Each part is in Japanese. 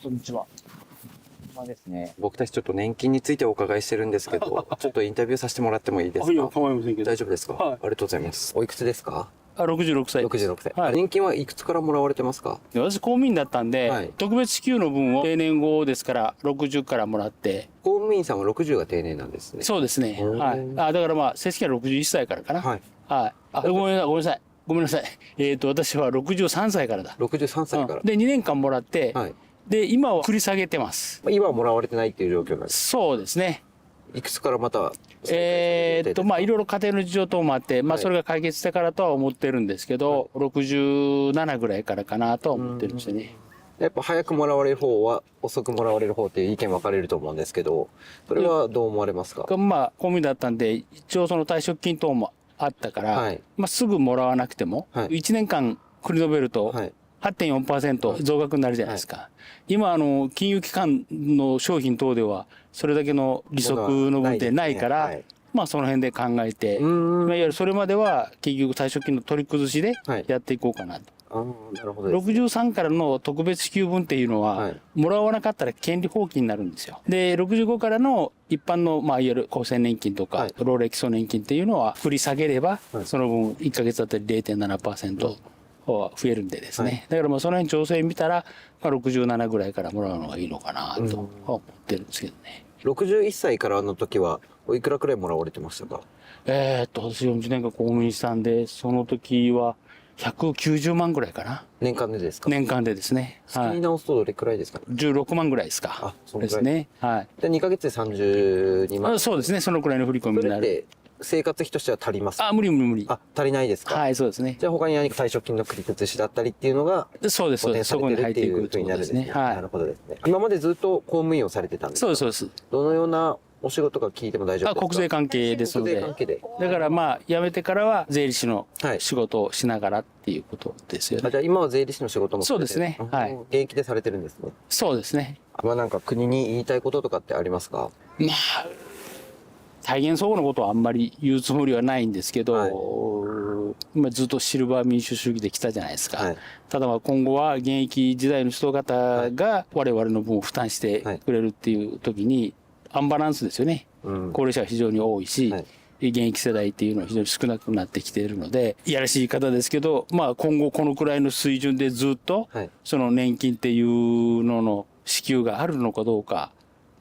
こんにちは。ですね、僕たちちょっと年金についてお伺いしてるんですけど、ちょっとインタビューさせてもらってもいいですか？いや、構いませんけど。大丈夫ですか？はいありがとうございます。おいくつですか66歳。？66歳。はい。年金はいくつからもらわれてますか？で私、公務員だったんで、はい特別支給の分を定年後ですから、60からもらって、公務員さんは60が定年なんですね。そうですね。おーはい。だからまあ、正式には61歳からかな。はい。はい。ごめんなさい。ごめんなさい。私は63歳からだ。63歳から。で、2年間もらって、はい。で、今は繰り下げてます。今はもらわれてないっていう状況なんです。そうですね。いくつからまた、まあ、いろいろ家庭の事情等もあって、まあ、はいそれが解決してからとは思ってるんですけど、67ぐらいからかなとは思ってるんですよね。やっぱ早くもらわれる方は遅くもらわれる方っていう意見分かれると思うんですけど、それはどう思われますか？まあ、公務員だったんで、一応その退職金等もあったから、はいまあ、すぐもらわなくても、はい1年間繰り延べると、はい。8.4% 増額になるじゃないですか。今、金融機関の商品等では、それだけの利息の分ってないから、はい。まあ、その辺で考えて、うーん。いわゆるそれまでは、結局退職金の取り崩しではいやっていこうかなと。ああ、なるほどですね。 63からの特別支給分っていうのは、はいもらわなかったら権利放棄になるんですよ。で、65からの一般の、まあ、いわゆる厚生年金とか、はい老齢基礎年金っていうのは、振り下げれば、はいその分1ヶ月あたり 0.7% は増えるんでですね。はいだからまあその辺調整見たら、まあ、67ぐらいからもらうのがいいのかなとは思ってるんですけどね。61歳からの時は、おいくらくらいもらわれてましたか？私40年間公務員さんで、その時は190万ぐらいかな。年間でですか？年間でですね。月にはい。直すとどれくらいですかね？16万ぐらいですか。あそのぐらいですね。はい。で、2ヶ月で32万。そうですね。そのくらいの振り込みになる。それって生活費としては足りますか？無理無理無理。あ、足りないですか？はい、そうですね。じゃあ他に何か退職金の繰り崩しだったりっていうのがそうです、そうです。補填さそこに入っててれてるっいいうくってこと風になるんですね。ですね。はなるほどですね。今までずっと公務員をされてたんでい。すか？そうです、そうです。どのようなお仕事か聞いても大丈夫ですか？国税関係ですので国税関。係で。だからまあ、辞めてからは税理士のはい仕事をしながらっていうことですよね。じゃあ今は税理士の仕事もされてるそうですねはい現役でされてるんですね。そうですね。まあなんか国に言いたいこととかってありますか？まあ、大変そうなことはあんまり言うつもりはないんですけど、はいまあずっとシルバー民主主義で来たじゃないですか。はいただまあ今後は現役時代の人方が我々の分を負担してくれるっていう時にアンバランスですよね。うん。高齢者が非常に多いし、はい現役世代っていうのは非常に少なくなってきているので、いやらしい言い方ですけど、まあ今後このくらいの水準でずっとはい。その年金っていうのの支給があるのかどうか、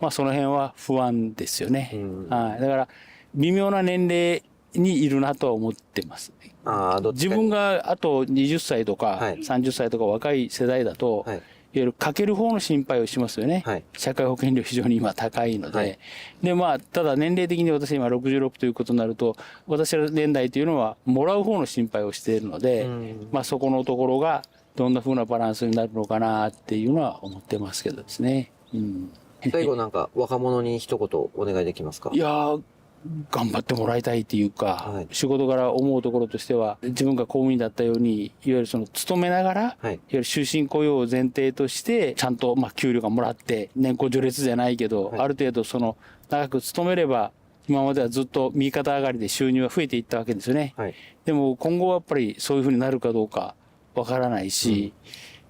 まあその辺は不安ですよね。うんはい。だから微妙な年齢にいるなとは思ってます。ああ、どっち自かに分があと20歳とかはい30歳とか若い世代だと、はいいわゆるかける方の心配をしますよね。はい社会保険料非常に今高いので。はいで、まあ、ただ年齢的に私今66ということになると、私の年代というのはもらう方の心配をしているので、うんまあそこのところがどんな風なバランスになるのかなっていうのは思ってますけどですね。うん。最後なんか若者に一言お願いできますか？いやー、頑張ってもらいたいっていうか、はい仕事から思うところとしては、自分が公務員だったように、いわゆるその勤めながら、はいいわゆる終身雇用を前提として、ちゃんとまあ給料がもらって、年功序列じゃないけど、はいある程度その長く勤めれば、今まではずっと右肩上がりで収入は増えていったわけですよね。はい。でも今後はやっぱりそういうふうになるかどうかわからないし、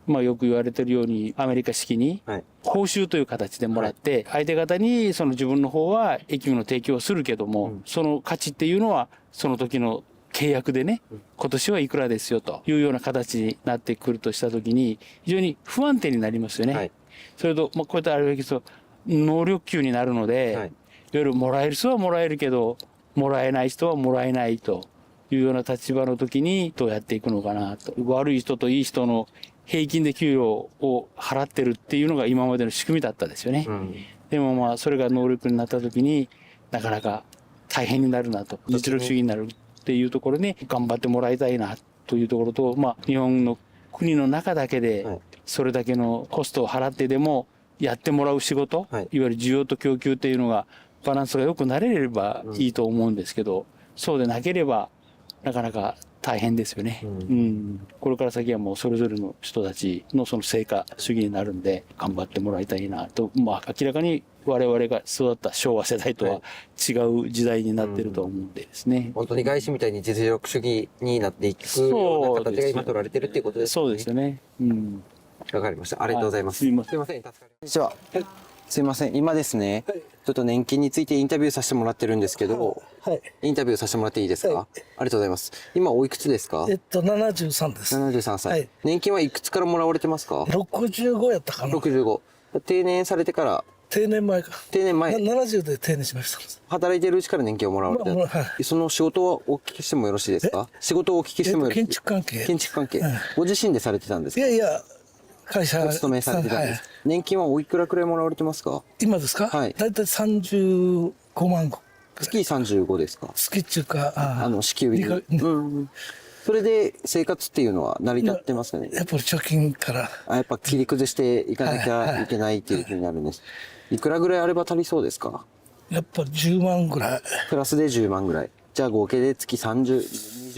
まあよく言われてるようにアメリカ式にはい。報酬という形でもらって、相手方にその自分の方は役務の提供をするけども、その価値っていうのはその時の契約でね、今年はいくらですよというような形になってくるとした時に、非常に不安定になりますよね。はいそれと、まあこういったあれだけど、能力給になるので、はいいわゆるもらえる人はもらえるけど、もらえない人はもらえないというような立場の時にどうやっていくのかなと。悪い人といい人の平均で給料を払ってるっていうのが今までの仕組みだったですよね。うん。でもまあそれが能力になった時になかなか大変になるなと。実力主義になるっていうところに頑張ってもらいたいなというところと、まあ日本の国の中だけはでいそれだけのコストを払ってでもやってもらう仕事、はいいわゆる需要と供給っていうのがバランスが良くなれればいいと思うんですけど、そうでなければなかなか大変ですよね。これから先はもうそれぞれの人たちのその成果主義になるんで頑張ってもらいたいなと、まあ明らかに我々が育った昭和世代とは違う時代になってると思うんでですね。本当に外資みたいに実力主義になっていくような形が今取られてるっていうことですね。そうですよね。わかりました。ありがとうございます。すいません。すいません。助かります。こんにちは。すいません。今ですね、ちょっと年金についてインタビューさせてもらってるんですけど、はい。インタビューさせてもらっていいですか？はいありがとうございます。今おいくつですか73です。 ?73 歳、はい。年金はいくつからもらわれてますか65やったかな。 ?65。定年されてから、定年前か。定年前、 70で定年しました。働いてるうちから年金をもらわれてまあはその仕事をお聞きしてもよろしいですか？仕事をお聞きしてもよろしい建築関係。建築関係、はいご自身でされてたんですか？いやいや、会社。お勤めされてたんです、はい。年金はおいくらくらいもらわれてますか？今ですか？はいだいたい35万。月35ですか？月っていうか、支給日に、うんそれで生活っていうのは成り立ってますかね？やっぱり貯金から。やっぱ切り崩していかなきはいゃいけないっていうふうになるんです。いくらぐらいあれば足りそうですか？やっぱり10万ぐらい。プラスで10万ぐらい。じゃあ合計で月30、そう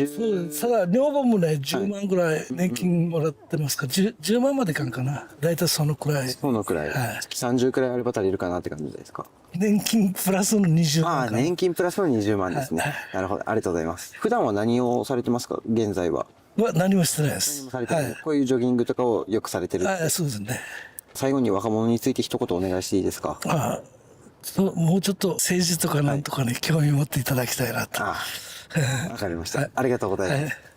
20です。ただ、女房もね、10万ぐらい年金もらってますから、10万までいかんかな。だいたいそのくらい。そのくらい、はい月30くらいあれば足りるかなって感じですか？年金プラスの20万かな。年金プラスの20万ですね。なるほど。ありがとうございます。普段は何をされてますか？現在は。何もしてないです。されてない、はい。こういうジョギングとかをよくされてる。そうですね。最後に若者について一言お願いしていいですか？もうちょっと政治とかなんとかに興味持っていただきたいなと。わかりました。ありがとうございます。はい